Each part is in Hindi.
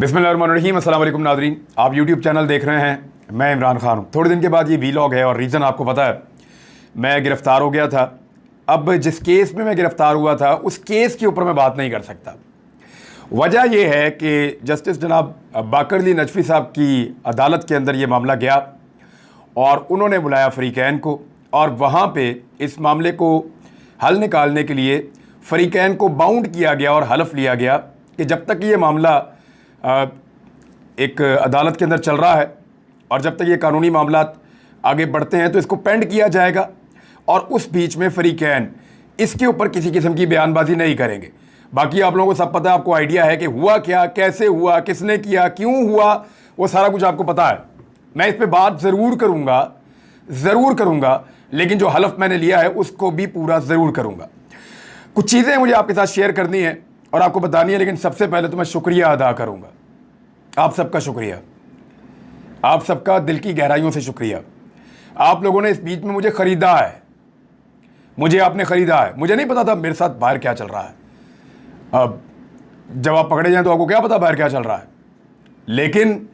बिस्मिल्लाहिर्रहमानिर्रहीम। अस्सलाम वालेकुम नाज़रीन, आप यूट्यूब चैनल देख रहे हैं। मैं इमरान खान हूँ। थोड़े दिन के बाद ये वीलॉग है और रीज़न आपको पता है, मैं गिरफ़्तार हो गया था। अब जिस केस में मैं गिरफ़्तार हुआ था उस केस के ऊपर मैं बात नहीं कर सकता। वजह यह है कि जस्टिस जनाब बाकर अली नजफ़ी साहब की अदालत के अंदर ये मामला गया और उन्होंने बुलाया फ़रीक़ैन को, और वहाँ पे इस मामले को हल निकालने के लिए फ़रीक़ैन को बाउंड किया गया और हलफ लिया गया कि जब तक ये मामला एक अदालत के अंदर चल रहा है और जब तक ये कानूनी मामला आगे बढ़ते हैं तो इसको पेंड किया जाएगा, और उस बीच में फ़रीक़ैन इसके ऊपर किसी किस्म की बयानबाजी नहीं करेंगे। बाकी आप लोगों को सब पता है, आपको आइडिया है कि हुआ क्या, कैसे हुआ, किसने किया, क्यों हुआ, वो सारा कुछ आपको पता है। मैं इस पर बात ज़रूर करूँगा, लेकिन जो हलफ मैंने लिया है उसको भी पूरा ज़रूर करूँगा। कुछ चीज़ें मुझे आपके साथ शेयर करनी है और आपको बतानी है, लेकिन सबसे पहले तो मैं शुक्रिया अदा करूँगा। आप सबका शुक्रिया, आप सबका दिल की गहराइयों से शुक्रिया। आप लोगों ने इस बीच में मुझे ख़रीदा है, मुझे आपने ख़रीदा है। मुझे नहीं पता था मेरे साथ बाहर क्या चल रहा है। अब जब आप पकड़े जाएं तो आपको क्या पता बाहर क्या चल रहा है, लेकिन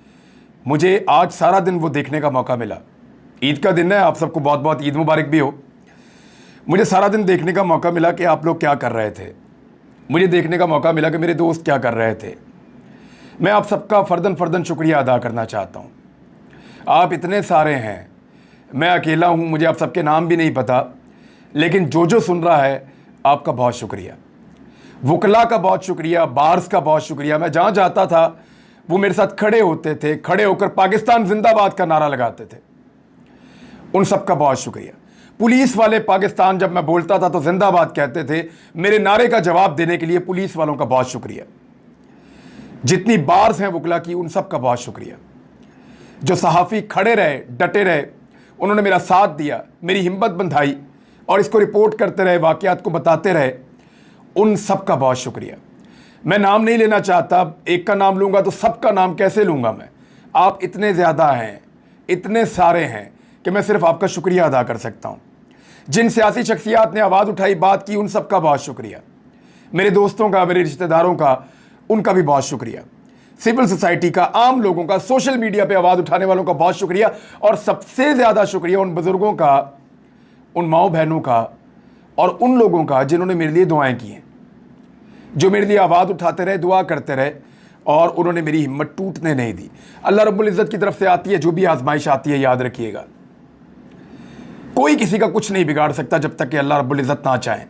मुझे आज सारा दिन वो देखने का मौका मिला। ईद का दिन है, आप सबको बहुत बहुत ईद मुबारक भी हो। मुझे सारा दिन देखने का मौका मिला कि आप लोग क्या कर रहे थे। मुझे देखने का मौका मिला कि मेरे दोस्त क्या कर रहे थे। मैं आप सबका फ़र्दन शुक्रिया अदा करना चाहता हूँ। आप इतने सारे हैं, मैं अकेला हूँ, मुझे आप सबके नाम भी नहीं पता, लेकिन जो सुन रहा है आपका बहुत शुक्रिया। वकला का बहुत शुक्रिया, बार्स का बहुत शुक्रिया। मैं जहाँ जाता था वो मेरे साथ खड़े होते थे, खड़े होकर पाकिस्तान जिंदाबाद का नारा लगाते थे। उन सब का बहुत शुक्रिया। पुलिस वाले पाकिस्तान जब मैं बोलता था तो जिंदाबाद कहते थे। मेरे नारे का जवाब देने के लिए पुलिस वालों का बहुत शुक्रिया। जितनी बार्स हैं वकला की, उन सब का बहुत शुक्रिया। जो सहाफ़ी खड़े रहे, डटे रहे, उन्होंने मेरा साथ दिया, मेरी हिम्मत बंधाई और इसको रिपोर्ट करते रहे, वाक़यात को बताते रहे, उन सब का बहुत शुक्रिया। मैं नाम नहीं लेना चाहता, एक का नाम लूँगा तो सबका नाम कैसे लूँगा मैं। आप इतने ज़्यादा हैं, इतने सारे हैं कि मैं सिर्फ आपका शुक्रिया अदा कर सकता हूँ। जिन सियासी शख्सियात ने आवाज़ उठाई, बात की, उन सब का बहुत शुक्रिया। मेरे दोस्तों का, मेरे रिश्तेदारों का, उनका भी बहुत शुक्रिया। सिविल सोसाइटी का, आम लोगों का, सोशल मीडिया पे आवाज़ उठाने वालों का बहुत शुक्रिया। और सबसे ज़्यादा शुक्रिया उन बुज़ुर्गों का, उन माओ बहनों का और उन लोगों का जिन्होंने मेरे लिए दुआएं की हैं, जो मेरे लिए आवाज़ उठाते रहे, दुआ करते रहे और उन्होंने मेरी हिम्मत टूटने नहीं दी। अल्लाह रब्बुल इज़्ज़त की तरफ से आती है जो भी आजमाइश आती है, याद रखिएगा, कोई किसी का कुछ नहीं बिगाड़ सकता जब तक कि अल्लाह रब्बुल इज़्ज़त ना चाहे।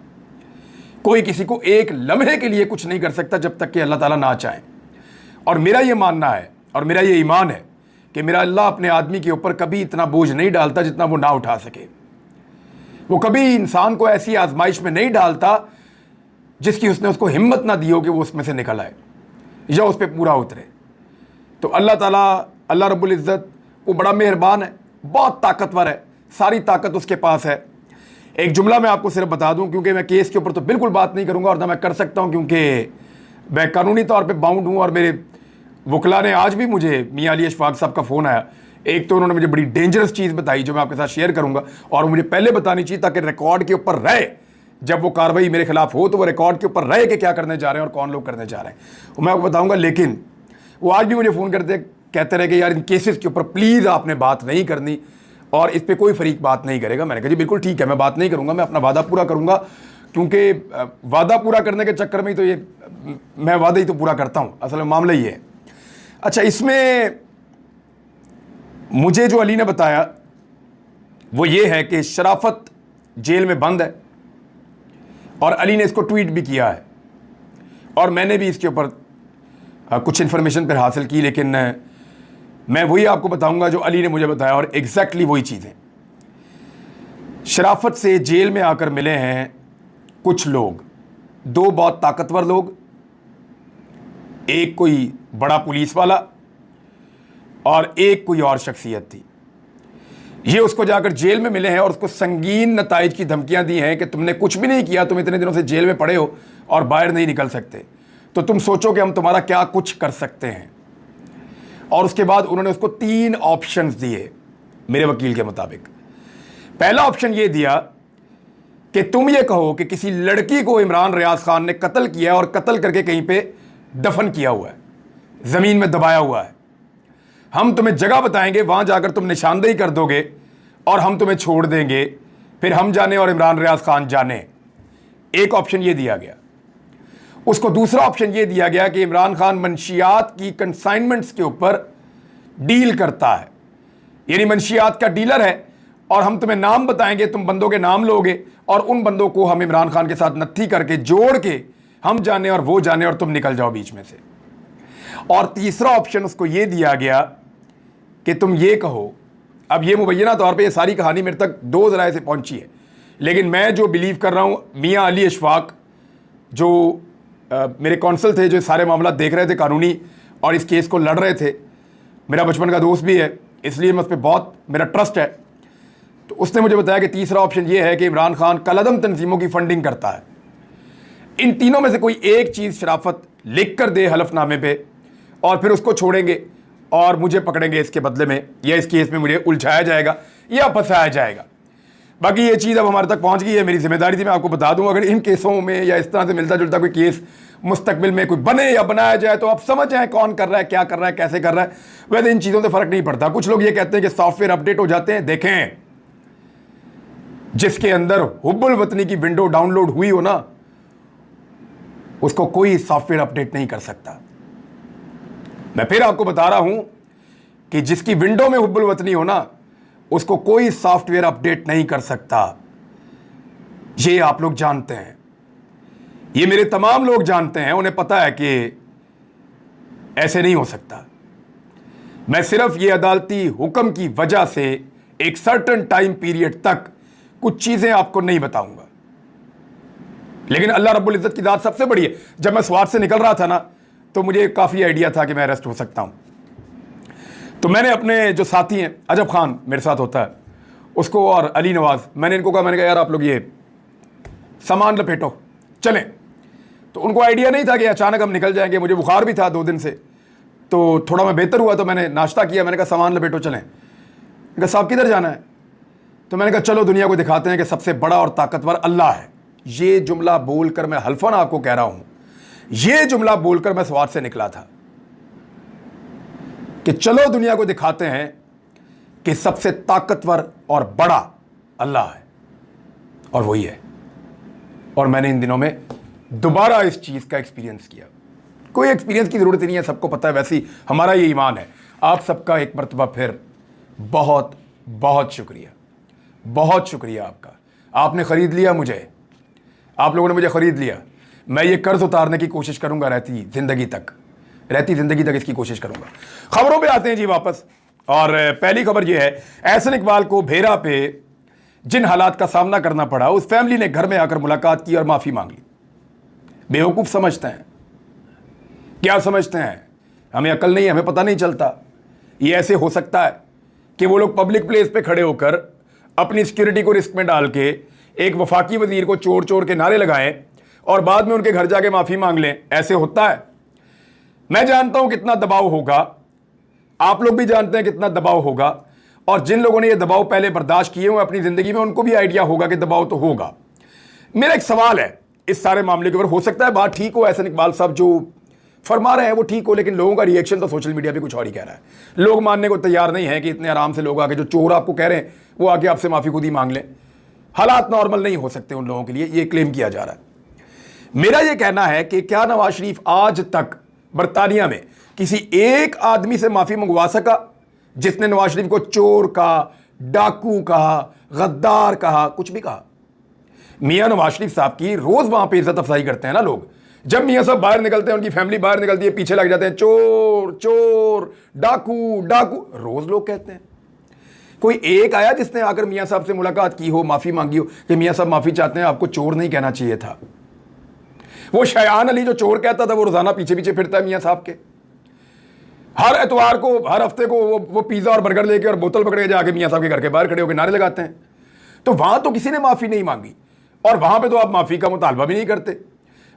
कोई किसी को एक लम्हे के लिए कुछ नहीं कर सकता जब तक कि अल्लाह ताला ना चाहे। और मेरा ये मानना है और मेरा ये ईमान है कि मेरा अल्लाह अपने आदमी के ऊपर कभी इतना बोझ नहीं डालता जितना वो ना उठा सके। वो कभी इंसान को ऐसी आजमाइश में नहीं डालता जिसकी उसने उसको हिम्मत ना दी हो कि वो उसमें से निकल आए या उस पर पूरा उतरे। तो अल्लाह ताला, अल्लाह रब्बुल इज़्ज़त, वो बड़ा मेहरबान है, बहुत ताकतवर है, सारी ताकत उसके पास है। एक जुमला मैं आपको सिर्फ बता दूं, क्योंकि मैं केस के ऊपर तो बिल्कुल बात नहीं करूंगा और ना मैं कर सकता हूं, क्योंकि मैं कानूनी तौर पे बाउंड हूं। और मेरे वकला ने आज भी मुझे, मियां अली अशफाक साहब का फ़ोन आया, एक तो उन्होंने मुझे बड़ी डेंजरस चीज़ बताई जो मैं आपके साथ शेयर करूंगा, और मुझे पहले बतानी चाहिए ताकि रिकॉर्ड के ऊपर रहे, जब वो कार्रवाई मेरे खिलाफ हो तो वो रिकॉर्ड के ऊपर रहे कि क्या करने जा रहे हैं और कौन लोग करने जा रहे हैं, वो मैं आपको बताऊँगा। लेकिन वो आज भी मुझे फ़ोन करते कहते रहे कि यार इन केसेस के ऊपर प्लीज़ आपने बात नहीं करनी और इस पर कोई फरीक बात नहीं करेगा। मैंने कहा जी बिल्कुल ठीक है, मैं बात नहीं करूंगा, मैं अपना वादा पूरा करूंगा, क्योंकि वादा पूरा करने के चक्कर में ही तो ये मैं वादा ही तो पूरा करता हूं। असल में मामला ये है। अच्छा, इसमें मुझे जो अली ने बताया वो ये है कि शराफत जेल में बंद है, और अली ने इसको ट्वीट भी किया है और मैंने भी इसके ऊपर कुछ इन्फॉर्मेशन पर हासिल की, लेकिन मैं वही आपको बताऊंगा जो अली ने मुझे बताया, और एग्जैक्टली वही चीज़ें। शराफत से जेल में आकर मिले हैं कुछ लोग, दो बहुत ताकतवर लोग, एक कोई बड़ा पुलिस वाला और एक कोई और शख्सियत थी। ये उसको जाकर जेल में मिले हैं और उसको संगीन नताइज की धमकियां दी हैं कि तुमने कुछ भी नहीं किया, तुम इतने दिनों से जेल में पड़े हो और बाहर नहीं निकल सकते, तो तुम सोचो कि हम तुम्हारा क्या कुछ कर सकते हैं। और उसके बाद उन्होंने उसको 3 ऑप्शंस दिए मेरे वकील के मुताबिक। पहला ऑप्शन ये दिया कि तुम ये कहो कि किसी लड़की को इमरान रियाज खान ने कत्ल किया और कत्ल करके कहीं पे दफन किया हुआ है, ज़मीन में दबाया हुआ है। हम तुम्हें जगह बताएंगे, वहां जाकर तुम निशानदेही कर दोगे और हम तुम्हें छोड़ देंगे, फिर हम जाने और इमरान रियाज खान जाने। एक ऑप्शन ये दिया गया। उसको दूसरा ऑप्शन ये दिया गया कि इमरान खान मंशियात की कंसाइनमेंट्स के ऊपर डील करता है, यानी मंशियात का डीलर है, और हम तुम्हें नाम बताएंगे, तुम बंदों के नाम लोगे और उन बंदों को हम इमरान खान के साथ नत्थी करके जोड़ के हम जाने और वो जाने और तुम निकल जाओ बीच में से। और तीसरा ऑप्शन उसको ये दिया गया कि तुम ये कहो, अब ये मुबैना तौर पे ये सारी कहानी मेरे तक दो ज़राए से पहुंची है, लेकिन मैं जो बिलीव कर रहा हूँ, मियाँ अली अशफाक जो मेरे कौंसल थे, जो सारे मामला देख रहे थे कानूनी और इस केस को लड़ रहे थे, मेरा बचपन का दोस्त भी है, इसलिए मैं उस पर बहुत मेरा ट्रस्ट है। तो उसने मुझे बताया कि तीसरा ऑप्शन ये है कि इमरान खान कलअदम तंजीमों की फंडिंग करता है। इन तीनों में से कोई एक चीज़ शराफत लिख कर दे हलफनामे पे और फिर उसको छोड़ेंगे और मुझे पकड़ेंगे इसके बदले में, या इस केस में मुझे उलझाया जाएगा या फंसाया जाएगा। बाकी ये चीज़ अब हमारे तक पहुंच गई है, मेरी जिम्मेदारी थी मैं आपको बता दूं। अगर इन केसों में या इस तरह से मिलता जुलता कोई केस मुस्तकबिल में कोई बने या बनाया जाए तो आप समझ जाएं कौन कर रहा है, क्या कर रहा है, कैसे कर रहा है। वैसे इन चीज़ों से फ़र्क नहीं पड़ता। कुछ लोग ये कहते हैं कि सॉफ्टवेयर अपडेट हो जाते हैं। देखें, जिसके अंदर हुब्बुल वतनी की विंडो डाउनलोड हुई हो ना, उसको कोई सॉफ्टवेयर अपडेट नहीं कर सकता। मैं फिर आपको बता रहा हूं कि जिसकी विंडो में हुब्बुल वतनी हो ना, उसको कोई सॉफ्टवेयर अपडेट नहीं कर सकता। ये आप लोग जानते हैं, ये मेरे तमाम लोग जानते हैं, उन्हें पता है कि ऐसे नहीं हो सकता। मैं सिर्फ ये अदालती हुक्म की वजह से एक सर्टेन टाइम पीरियड तक कुछ चीजें आपको नहीं बताऊंगा, लेकिन अल्लाह रब्बुल इज्जत की ज़ात सबसे बड़ी है। जब मैं स्वात से निकल रहा था ना, तो मुझे काफ़ी आइडिया था कि मैं अरेस्ट हो सकता हूं। तो मैंने अपने जो साथी हैं, अजब खान मेरे साथ होता है, उसको और अली नवाज, मैंने इनको कहा, मैंने कहा यार आप लोग ये सामान लपेटो चलें। तो उनको आइडिया नहीं था कि अचानक हम निकल जाएंगे। मुझे बुखार भी था 2 दिन से, तो थोड़ा मैं बेहतर हुआ, तो मैंने नाश्ता किया। मैंने कहा सामान लपेटो चलें। मैंने कहा साहब किधर जाना है? तो मैंने कहा चलो दुनिया को दिखाते हैं कि सबसे बड़ा और ताकतवर अल्लाह है। ये जुमला बोलकर मैं हल्फन आपको कह रहा हूं, ये जुमला बोलकर मैं स्वात से निकला था कि चलो दुनिया को दिखाते हैं कि सबसे ताकतवर और बड़ा अल्लाह है, और वही है। और मैंने इन दिनों में दोबारा इस चीज़ का एक्सपीरियंस किया। कोई एक्सपीरियंस की ज़रूरत नहीं है, सबको पता है, वैसे ही हमारा ये ईमान है। आप सबका एक मरतबा फिर बहुत बहुत शुक्रिया, बहुत शुक्रिया आपका। आपने ख़रीद लिया मुझे, आप लोगों ने मुझे ख़रीद लिया। मैं ये कर्ज उतारने की कोशिश करूंगा रहती ज़िंदगी तक इसकी कोशिश करूंगा। खबरों पे आते हैं जी वापस, और पहली खबर ये है, एहसन इकबाल को भेरा पे जिन हालात का सामना करना पड़ा, उस फैमिली ने घर में आकर मुलाकात की और माफ़ी मांग ली। बेवकूफ़ समझते हैं, क्या समझते हैं? हमें अकल नहीं, हमें पता नहीं चलता। ये ऐसे हो सकता है कि वो लोग पब्लिक प्लेस पे खड़े होकर अपनी सिक्योरिटी को रिस्क में डाल के एक वफाकी वजीर को चोर चोर के नारे लगाएं और बाद में उनके घर जाके माफ़ी मांग लें? ऐसे होता है? मैं जानता हूं कितना दबाव होगा, आप लोग भी जानते हैं कितना दबाव होगा, और जिन लोगों ने ये दबाव पहले बर्दाश्त किए हुए अपनी ज़िंदगी में, उनको भी आइडिया होगा कि दबाव तो होगा। मेरा एक सवाल है इस सारे मामले के ऊपर, हो सकता है बात ठीक हो, एहसन इकबाल साहब जो फरमा रहे हैं वो ठीक हो, लेकिन लोगों का रिएक्शन तो सोशल मीडिया पे कुछ और ही कह रहा है। लोग मानने को तैयार नहीं है कि इतने आराम से लोग आके, जो चोर आपको कह रहे हैं वो आके आपसे माफ़ी खुद ही मांग लें। हालात नॉर्मल नहीं हो सकते उन लोगों के लिए, ये क्लेम किया जा रहा है। मेरा ये कहना है कि क्या नवाज शरीफ आज तक बरतानिया में किसी एक आदमी से माफ़ी मंगवा सका जिसने नवाज शरीफ को चोर कहा, डाकू कहा, गद्दार कहा, कुछ भी कहा? मियाँ नवाज शरीफ साहब की रोज़ वहाँ पे इज्जत अफजाई करते हैं ना लोग। जब मियाँ साहब बाहर निकलते हैं, उनकी फैमिली बाहर निकलती है, पीछे लग जाते हैं, चोर चोर, डाकू डाकू, रोज़ लोग कहते हैं। कोई एक आया जिसने आकर मियाँ साहब से मुलाकात की हो, माफ़ी मांगी हो कि मियाँ साहब माफ़ी चाहते हैं, आपको चोर नहीं कहना चाहिए था? वो शयान अली जो चोर कहता था, वो रोज़ाना पीछे पीछे फिरता है मियाँ साहब के। हर एतवार को, हर हफ्ते को वो पिज़्ज़ा और बर्गर लेके और बोतल पकड़ के जाके मियाँ साहब के घर के बाहर खड़े होकर नारे लगाते हैं। तो वहाँ तो किसी ने माफ़ी नहीं मांगी, और वहाँ पे तो आप माफ़ी का मुतालबा भी नहीं करते।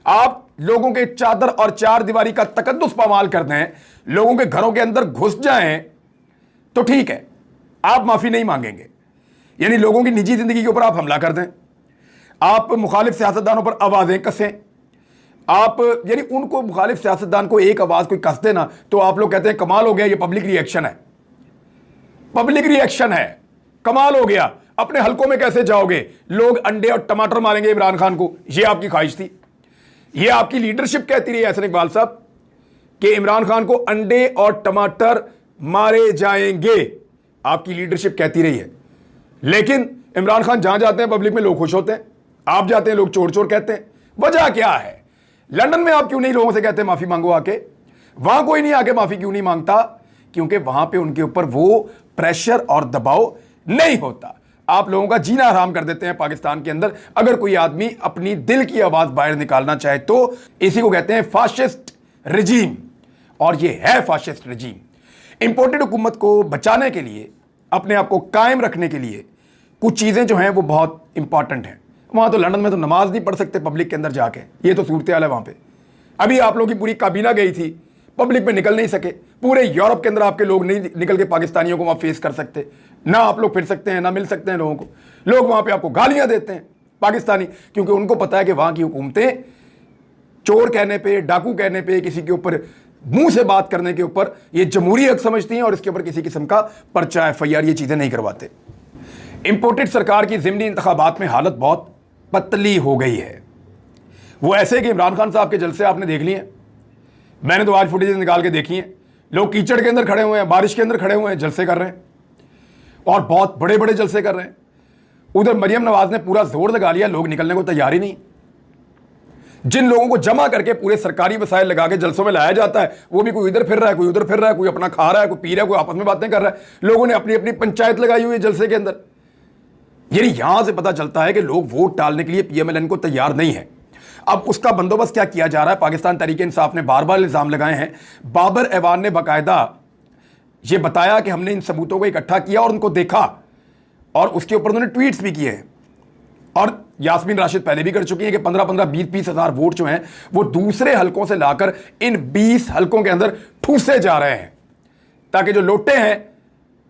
आप लोगों के चादर और चार दीवारी का तकद्दुस पामाल करते हैं, लोगों के घरों के अंदर घुस जाएं तो ठीक है, आप माफ़ी नहीं मांगेंगे। यानी लोगों की निजी ज़िंदगी के ऊपर आप हमला कर दें, आप मुखालिफ सियासतदानों पर आवाज़ें कसें, आप यानी उनको मुखालिफ सियासतदान को एक आवाज कोई कस देना तो आप लोग कहते हैं कमाल हो गया, ये पब्लिक रिएक्शन है। पब्लिक रिएक्शन है, कमाल हो गया। अपने हलकों में कैसे जाओगे? लोग अंडे और टमाटर मारेंगे इमरान खान को, ये आपकी ख्वाहिश थी, ये आपकी लीडरशिप कहती रही एहसन इकबाल साहब कि इमरान खान को अंडे और टमाटर मारे जाएंगे, आपकी लीडरशिप कहती रही है। लेकिन इमरान खान जहां जाते हैं पब्लिक में लोग खुश होते हैं, आप जाते हैं लोग चोर चोर कहते हैं। वजह क्या है? लंदन में आप क्यों नहीं लोगों से कहते माफी मांगो आके? वहां कोई नहीं आके माफी क्यों नहीं मांगता? क्योंकि वहां पे उनके ऊपर वो प्रेशर और दबाव नहीं होता। आप लोगों का जीना हराम कर देते हैं पाकिस्तान के अंदर। अगर कोई आदमी अपनी दिल की आवाज बाहर निकालना चाहे तो इसी को कहते हैं फाशिस्ट रजीम, और ये है फाशिस्ट रजीम। इंपोर्टेड हुकूमत को बचाने के लिए, अपने आप को कायम रखने के लिए कुछ चीजें जो हैं वो बहुत इंपॉर्टेंट हैं। वहां तो लंदन में तो नमाज नहीं पढ़ सकते पब्लिक के अंदर जाके, ये तो सूरत हाल है वहां पे। अभी आप लोगों की पूरी काबीना गई थी, पब्लिक में निकल नहीं सके। पूरे यूरोप के अंदर आपके लोग नहीं निकल के पाकिस्तानियों को वहां फेस कर सकते, ना आप लोग फिर सकते हैं, ना मिल सकते हैं लोगों को। लोग वहां पे आपको गालियां देते हैं पाकिस्तानी, क्योंकि उनको पता है कि वहां की हुकूमतें चोर कहने पे, डाकू कहने पे, किसी के ऊपर मुंह से बात करने के ऊपर ये जमहूरी हक समझती हैं और इसके ऊपर किसी किस्म का पर्चा FIR ये चीजें नहीं करवाते। इंपोर्टेड सरकार की ज़िमनी इंतखाबात में हालत बहुत पतली हो गई है। वो ऐसे कि इमरान खान साहब के जलसे आपने देख लिए हैं, मैंने तो आज फुटेज निकाल के देखी है। लोग कीचड़ के अंदर खड़े हुए हैं, बारिश के अंदर खड़े हुए हैं, जलसे कर रहे हैं, और बहुत बड़े बड़े जलसे कर रहे हैं। उधर मरियम नवाज ने पूरा जोर लगा लिया, लोग निकलने को तैयार ही नहीं। जिन लोगों को जमा करके पूरे सरकारी वसाइल लगा के जलसों में लाया जाता है, वो भी कोई इधर फिर रहा है, कोई उधर फिर रहा है, कोई अपना खा रहा है, कोई पी रहा है, कोई आपस में बातें कर रहा है। लोगों ने अपनी अपनी पंचायत लगाई हुई है जलसे के अंदर। यानी यहां से पता चलता है कि लोग वोट डालने के लिए PMLN को तैयार नहीं है। अब उसका बंदोबस्त क्या किया जा रहा है? पाकिस्तान तहरीक इंसाफ ने बार बार इल्जाम लगाए हैं। बाबर ऐवान ने बाकायदा ये बताया कि हमने इन सबूतों को इकट्ठा किया और उनको देखा, और उसके ऊपर उन्होंने ट्वीट्स भी किए हैं। और यास्मीन राशिद पहले भी कर चुकी हैं कि 15-15, 20-20 हज़ार वोट जो हैं वो दूसरे हलकों से लाकर इन 20 हलकों के अंदर ठूसे जा रहे हैं, ताकि जो लोटे हैं,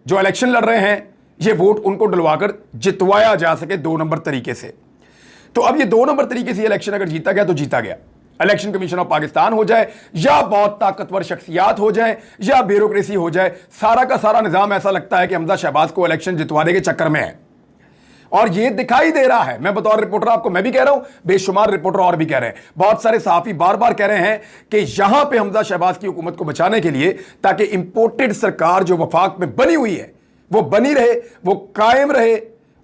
जो इलेक्शन लड़ रहे हैं, ये वोट उनको डलवाकर जितवाया जा सके 2 नंबर तरीके से। तो अब ये 2 नंबर तरीके से इलेक्शन अगर जीता गया तो जीता गया। इलेक्शन कमीशन ऑफ पाकिस्तान हो जाए, या बहुत ताकतवर शख्सियात हो जाए, या ब्यूरोक्रेसी हो जाए, सारा का सारा निजाम ऐसा लगता है कि हमजा शहबाज को इलेक्शन जितवाने के चक्कर में है। और ये दिखाई दे रहा है। मैं बतौर रिपोर्टर आपको मैं भी कह रहा हूं, बेशुमार रिपोर्टर और भी कह रहे हैं, बहुत सारे सहाफी बार बार कह रहे हैं कि यहां पे हमजा शहबाज की हुकूमत को बचाने के लिए, ताकि इंपोर्टेड सरकार जो वफाक में बनी हुई है वो बनी रहे, वो कायम रहे।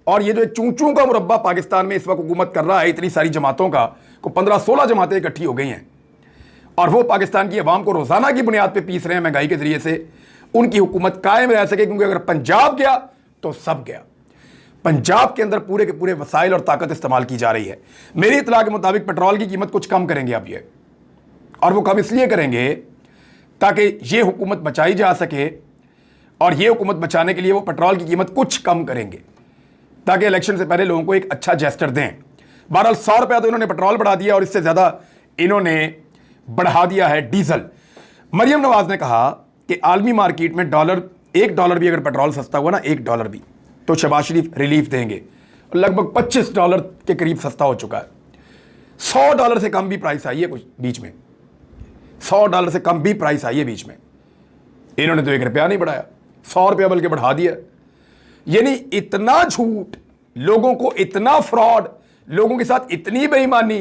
और ये जो चूं का मुरब्बा पाकिस्तान में इस वक्त हुकूमत कर रहा है, इतनी सारी जमातों का, को 15-16 जमातें इकट्ठी हो गई हैं, और वो पाकिस्तान की अवाम को रोजाना की बुनियाद पर पीस रहे हैं महंगाई के जरिए से। उनकी हुकूमत कायम रह सके, क्योंकि अगर पंजाब गया तो सब गया। पंजाब के अंदर पूरे के पूरे वसाइल और ताकत इस्तेमाल की जा रही है। मेरी इतला के मुताबिक पेट्रोल की कीमत कुछ कम करेंगे अब ये, और वो कम इसलिए करेंगे ताकि ये हुकूमत बचाई जा सके, और ये हुकूमत बचाने के लिए वो पेट्रोल की कीमत कुछ कम करेंगे ताकि इलेक्शन से पहले लोगों को एक अच्छा जेस्टर दें। बहरहाल 100 रुपया तो इन्होंने पेट्रोल बढ़ा दिया, और इससे ज्यादा इन्होंने बढ़ा दिया है डीजल। मरियम नवाज ने कहा कि आलमी मार्केट में $1 भी अगर पेट्रोल सस्ता हुआ ना, $1 भी, तो शहबाज शरीफ रिलीफ देंगे। लगभग $25 के करीब सस्ता हो चुका है। $100 से कम भी प्राइस आई है कुछ बीच में, $100 से कम भी प्राइस आई है बीच में। इन्होंने तो $1 नहीं बढ़ाया, $100 बल्कि बढ़ा दिया। यानी इतना झूठ, लोगों को इतना फ्रॉड, लोगों के साथ इतनी बेईमानी।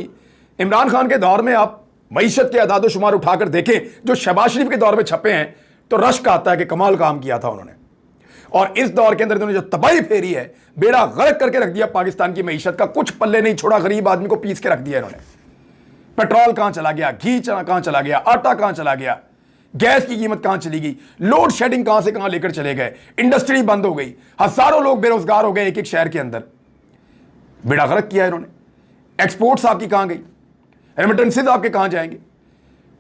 इमरान खान के दौर में आप मईशत के अदाद शुमार उठाकर देखें जो शहबाज शरीफ के दौर में छपे हैं, तो रश्क आता है कि कमाल काम किया था उन्होंने। और इस दौर के अंदर इन्होंने जो तबाही फेरी है, बेड़ा गर्क करके रख दिया पाकिस्तान की मईशत का, कुछ पल्ले नहीं छोड़ा, गरीब आदमी को पीस के रख दिया इन्होंने। पेट्रोल कहां चला गया, घी कहां चला गया, आटा कहां चला गया, गैस की कीमत कहां चली गई, लोड शेडिंग कहां से कहां लेकर चले गए, इंडस्ट्री बंद हो गई, हजारों लोग बेरोजगार हो गए एक एक शहर के अंदर। बेड़ा गर्क किया इन्होंने। एक्सपोर्ट्स आपकी कहां गई, रेमिटेंसेज आपके कहां जाएंगे,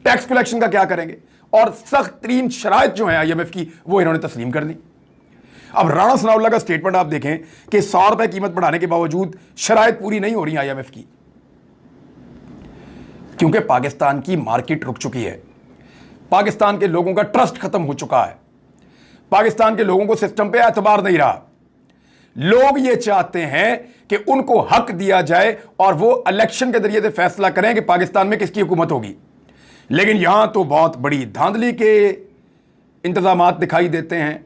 टैक्स कलेक्शन का क्या करेंगे, और सख्त तरीन शराइत जो है IMF की, वो इन्होंने तस्लीम कर दी। अब राणा सनाउल्लाह का स्टेटमेंट आप देखें कि $100 कीमत बढ़ाने के बावजूद शराइत पूरी नहीं हो रही IMF की, क्योंकि पाकिस्तान की मार्केट रुक चुकी है, पाकिस्तान के लोगों का ट्रस्ट खत्म हो चुका है, पाकिस्तान के लोगों को सिस्टम पे एतबार नहीं रहा। लोग ये चाहते हैं कि उनको हक दिया जाए और वो इलेक्शन के जरिए से फैसला करें कि पाकिस्तान में किसकी हुकूमत होगी। लेकिन यहां तो बहुत बड़ी धांधली के इंतजाम दिखाई देते हैं,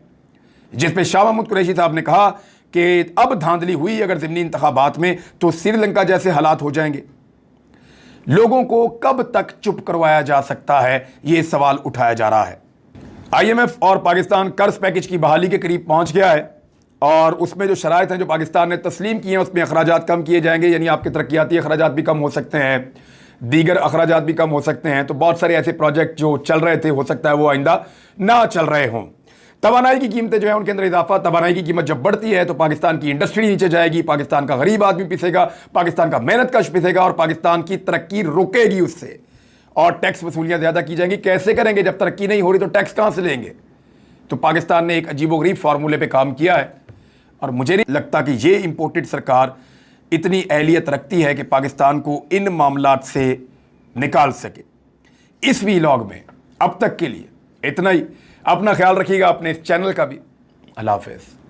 जिसपे शाह महमूद कुरैशी साहब ने कहा कि अब धांधली हुई अगर ज़िमनी इंतखाबात में तो श्रीलंका जैसे हालात हो जाएंगे। लोगों को कब तक चुप करवाया जा सकता है, ये सवाल उठाया जा रहा है। IMF और पाकिस्तान कर्ज पैकेज की बहाली के करीब पहुंच गया है और उसमें जो शराइत हैं जो पाकिस्तान ने तस्लीम किए हैं उसमें अखराजात कम किए जाएंगे, यानी आपके तरक्याती अखराजात भी कम हो सकते हैं, दीगर अखराजात भी कम हो सकते हैं। तो बहुत सारे ऐसे प्रोजेक्ट जो चल रहे थे हो सकता है वो आइंदा ना चल रहे हों। तवानाई की कीमतें जो है उनके अंदर इजाफा, तवानाई की कीमत जब बढ़ती है तो पाकिस्तान की इंडस्ट्री नीचे जाएगी, पाकिस्तान का गरीब आदमी पिसेगा, पाकिस्तान का मेहनत कश पिसेगा और पाकिस्तान की तरक्की रुकेगी उससे, और टैक्स वसूलियां ज़्यादा की जाएंगी। कैसे करेंगे जब तरक्की नहीं हो रही तो टैक्स कहाँ से लेंगे? तो पाकिस्तान ने एक अजीबोगरीब फार्मूले पे काम किया है और मुझे नहीं लगता कि ये इंपोर्टेड सरकार इतनी अहलियत रखती है कि पाकिस्तान को इन मामलात से निकाल सके। इस वीलॉग में अब तक के लिए इतना ही। अपना ख्याल रखिएगा, अपने इस चैनल का भी। अल्लाह हाफ़िज़।